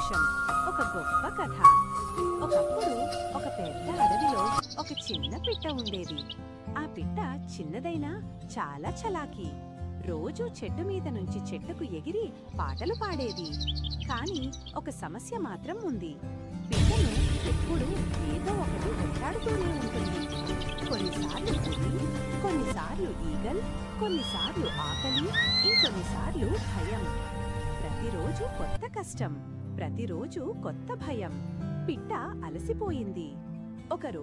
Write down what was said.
సంతోషం. ఒక గొప్ప కథ. ఒకప్పుడు ఒక పెద్ద అడవిలో ఒక చిన్న పిట్ట ఉండేది. ఆ పిట్ట చిన్నదైనా చాలా చలాకీ. రోజూ చెట్టు మీద నుంచి చెట్టుకు ఎగిరి పాటలు పాడేది. కాని ఒక సమస్య మాత్రం ఉంది. పిట్టను ఎప్పుడూ ఏదో ఒకటి వెంటాడుతూనే ఉంటుంది. కొన్నిసార్లు పులి, కొన్నిసార్లు ఈగల్, కొన్నిసార్లు ఆకలి, ఇంకొన్నిసార్లు భయం. ప్రతిరోజు కొత్త కష్టం, ప్రతిరోజు కొత్త భయం. పిట్ట అలసిపోయింది. ఒకరోజు